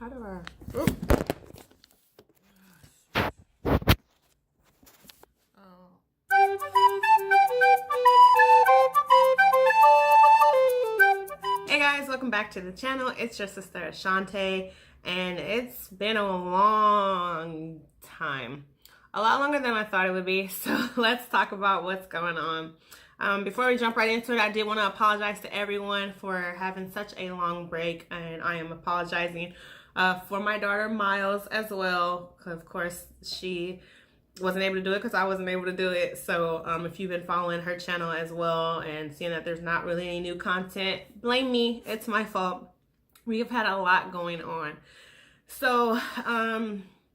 How do I? Oop. Hey guys, welcome back to the channel. It's your sister Ashante, and it's been a long time. A lot longer than I thought it would be, so let's talk about what's going on. Before we jump right into it, I did want to apologize to everyone for having such a long break, and I am apologizing for my daughter Miles as well, because of course she wasn't able to do it because I wasn't able to do it. So if you've been following her channel as well and seeing that there's not really any new content, blame me. It's my fault. We have had a lot going on. So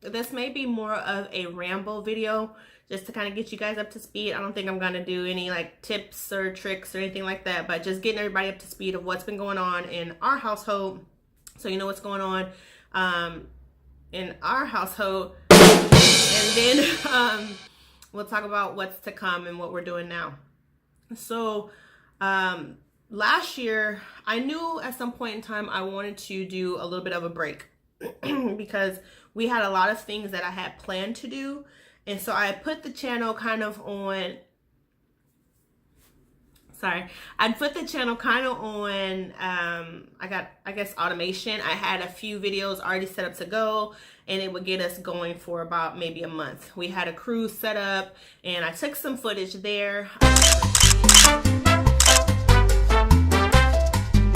this may be more of a ramble video just to kind of get you guys up to speed. I don't think I'm going to do any like tips or tricks or anything like that, but just getting everybody up to speed of what's been going on in our household, so you know what's going on in our household. And then we'll talk about what's to come and what we're doing now. So last year, I knew at some point in time I wanted to do a little bit of a break because we had a lot of things that I had planned to do. And so I put the channel kind of on, I'd put the channel kind of on, I guess automation. I had a few videos already set up to go, and it would get us going for about maybe a month. We had a cruise set up, and I took some footage there.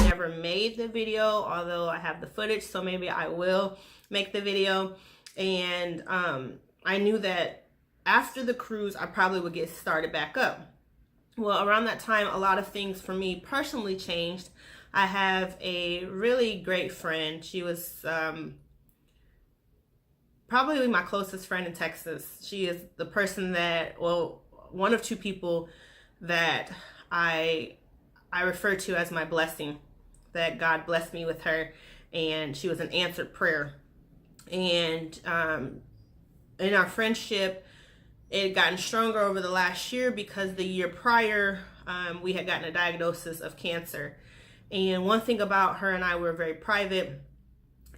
Never made the video, although I have the footage, so maybe I will make the video. And I knew that after the cruise, I probably would get started back up. Well, around that time, a lot of things for me personally changed. I have a really great friend. She was probably my closest friend in Texas. She is the person that, well, one of two people that I refer to as my blessing, that God blessed me with her, and she was an answered prayer. And in our friendship, it had gotten stronger over the last year because the year prior, we had gotten a diagnosis of cancer. And one thing about her and I, were very private,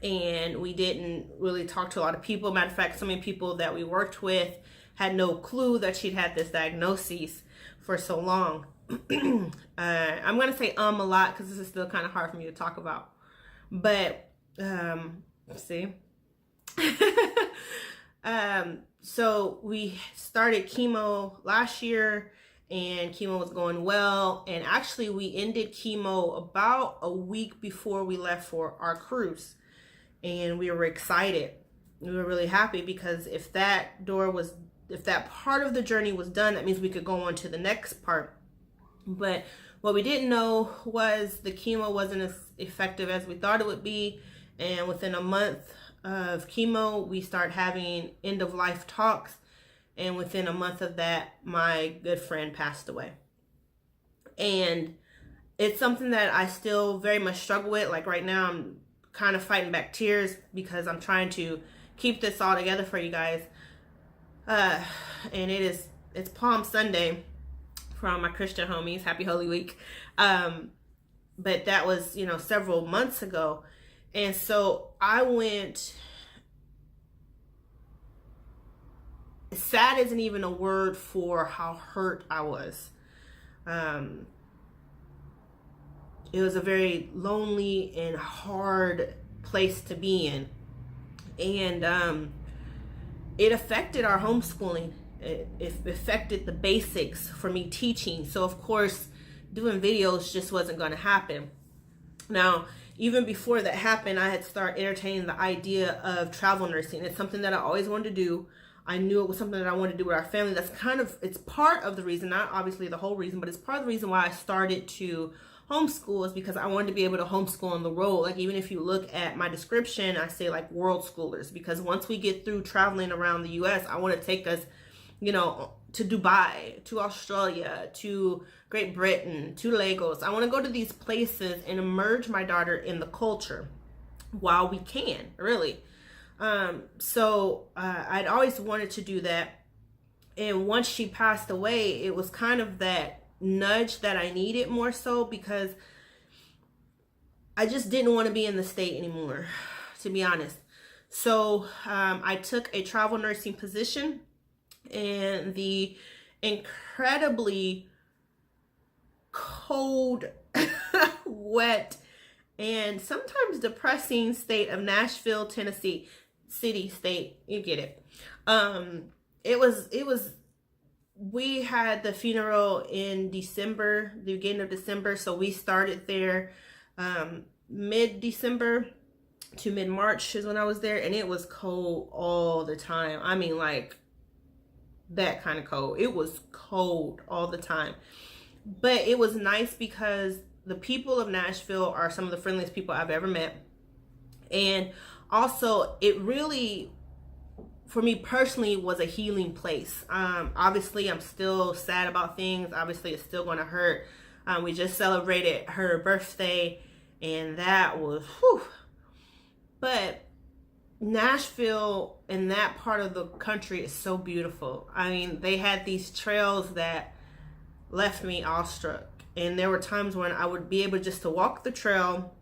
and we didn't really talk to a lot of people. Matter of fact, so many people that we worked with had no clue that she'd had this diagnosis for so long. I'm going to say a lot because this is still kind of hard for me to talk about. But, let's see. So we started chemo last year, and chemo was going well. And actually we ended chemo about a week before we left for our cruise. And we were excited. We were really happy because if that part of the journey was done, that means we could go on to the next part. But what we didn't know was the chemo wasn't as effective as we thought it would be. And within a month of chemo, we start having end of life talks, and within a month of that, my good friend passed away. And it's something that I still very much struggle with. Like right now, I'm kind of fighting back tears because I'm trying to keep this all together for you guys. And it's Palm Sunday from my Christian homies. Happy Holy Week. But that was, several months ago. And so I went, sad isn't even a word for how hurt I was. It was a very lonely and hard place to be in. And it affected our homeschooling. It affected the basics for me teaching. So of course, doing videos just wasn't going to happen. Now, even before that happened, I had started entertaining the idea of travel nursing. It's something that I always wanted to do. I knew it was something that I wanted to do with our family. That's it's part of the reason, not obviously the whole reason, but it's part of the reason why I started to homeschool, is because I wanted to be able to homeschool on the road. Like, even if you look at my description, I say like world schoolers, because once we get through traveling around the US, I want to take us, to Dubai, to Australia, to Great Britain, to Lagos. I want to go to these places and immerse my daughter in the culture while we can, really. So I'd always wanted to do that. And once she passed away, it was kind of that nudge that I needed more so, because I just didn't want to be in the state anymore. to be honest. So I took a travel nursing position in the incredibly cold, wet, and sometimes depressing state of Nashville, Tennessee. State, you get it. We had the funeral in December, the beginning of December, so we started there mid-December to mid-March is when I was there, and it was cold all the time. I mean, like, that kind of cold. It was cold all the time. But it was nice because the people of Nashville are some of the friendliest people I've ever met. And also, it really, for me personally, was a healing place. Obviously, I'm still sad about things. Obviously, it's still going to hurt. We just celebrated her birthday, and that was, whew. But Nashville and that part of the country is so beautiful. I mean, they had these trails that left me awestruck. And there were times when I would be able just to walk the trail,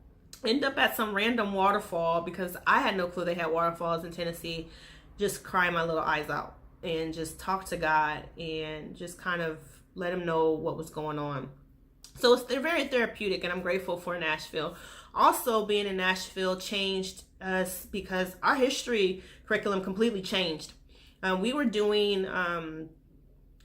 end up at some random waterfall, because I had no clue they had waterfalls in Tennessee, just cry my little eyes out and just talk to God and just kind of let him know what was going on. So they're very therapeutic, and I'm grateful for Nashville. Also, being in Nashville changed us because our history curriculum completely changed. We were doing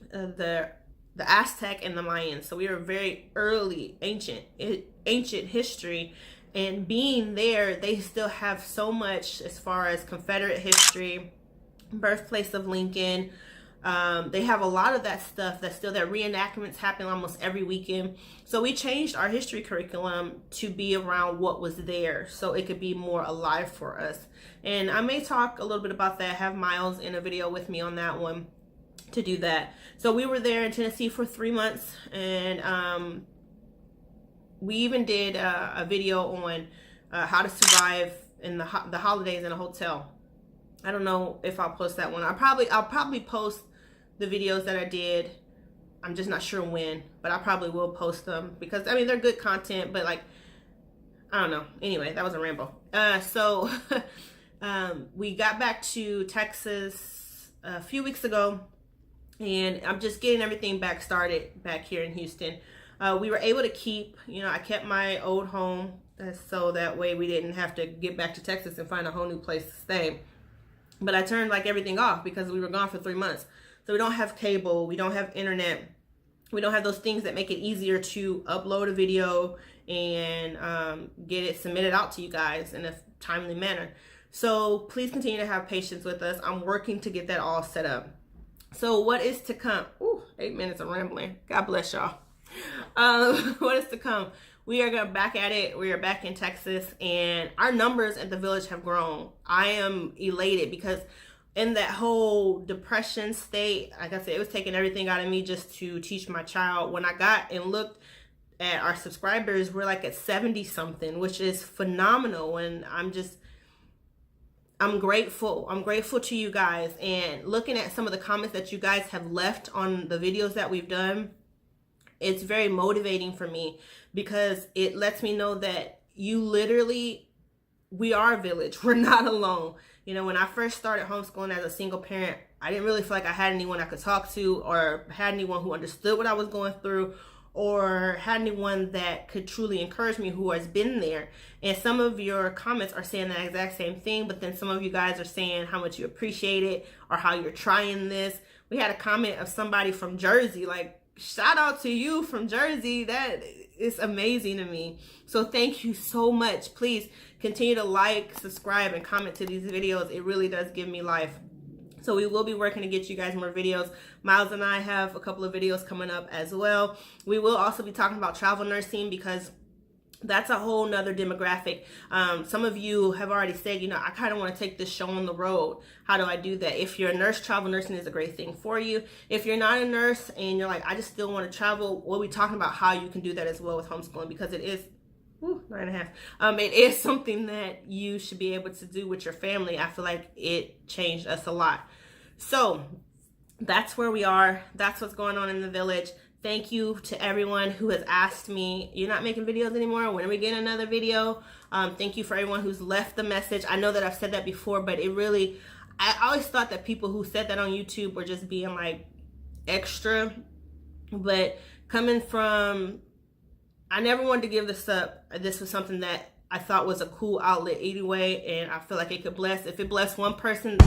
the Aztec and the Mayans, so we were very early ancient history. And being there, they still have so much as far as Confederate history, birthplace of Lincoln. They have a lot of that stuff that's still there. Reenactments happen almost every weekend. So we changed our history curriculum to be around what was there, so it could be more alive for us. And I may talk a little bit about that. I have Miles in a video with me on that one to do that. So we were there in Tennessee for 3 months, and we even did a video on how to survive in the holidays in a hotel. I don't know if I'll post that one. I'll probably post the videos that I did. I'm just not sure when, but I probably will post them because, I mean, they're good content, but like, I don't know. Anyway, that was a ramble. So we got back to Texas a few weeks ago, and I'm just getting everything back started back here in Houston. We were able to keep, I kept my old home, so that way we didn't have to get back to Texas and find a whole new place to stay. But I turned like everything off because we were gone for 3 months. So we don't have cable, we don't have internet, we don't have those things that make it easier to upload a video and get it submitted out to you guys in a timely manner. So please continue to have patience with us. I'm working to get that all set up. So what is to come? Ooh, 8 minutes of rambling. God bless y'all. What is to come? We are back at it. We are back in Texas, and our numbers at the village have grown. I am elated because in that whole depression state, like I said, it was taking everything out of me just to teach my child. When I got and looked at our subscribers, we're like at 70 something, which is phenomenal. And I'm grateful. I'm grateful to you guys. And looking at some of the comments that you guys have left on the videos that we've done, it's very motivating for me because it lets me know that we are a village. We're not alone. When I first started homeschooling as a single parent, I didn't really feel like I had anyone I could talk to or had anyone who understood what I was going through or had anyone that could truly encourage me who has been there. And some of your comments are saying the exact same thing, but then some of you guys are saying how much you appreciate it or how you're trying this. We had a comment of somebody from Jersey, like, shout out to you from Jersey. That is amazing to me. So thank you so much. Please continue to like, subscribe, and comment to these videos. It really does give me life. So we will be working to get you guys more videos. Miles and I have a couple of videos coming up as well. We will also be talking about travel nursing because that's a whole nother demographic. Some of you have already said, I kind of want to take this show on the road. How do I do that? If you're a nurse, travel nursing is a great thing for you. If you're not a nurse and you're like, I just still want to travel, we'll be talking about how you can do that as well with homeschooling because it is 9.5. It is something that you should be able to do with your family. I feel like it changed us a lot. So that's where we are. That's what's going on in the village. Thank you to everyone who has asked me, you're not making videos anymore, when are we getting another video? Thank you for everyone who's left the message. I know that I've said that before, but it really, I always thought that people who said that on YouTube were just being like extra. But coming from, I never wanted to give this up. This was something that I thought was a cool outlet anyway, and I feel like it could bless. If it blessed one person,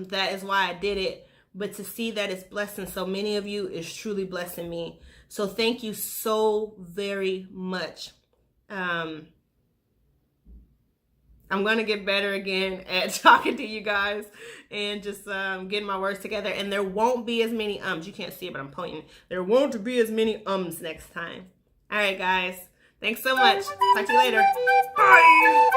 that is why I did it. But to see that it's blessing so many of you is truly blessing me. So thank you so very much. I'm going to get better again at talking to you guys and just getting my words together. And there won't be as many ums. You can't see it, but I'm pointing. There won't be as many ums next time. All right, guys. Thanks so much. Talk to you later. Bye.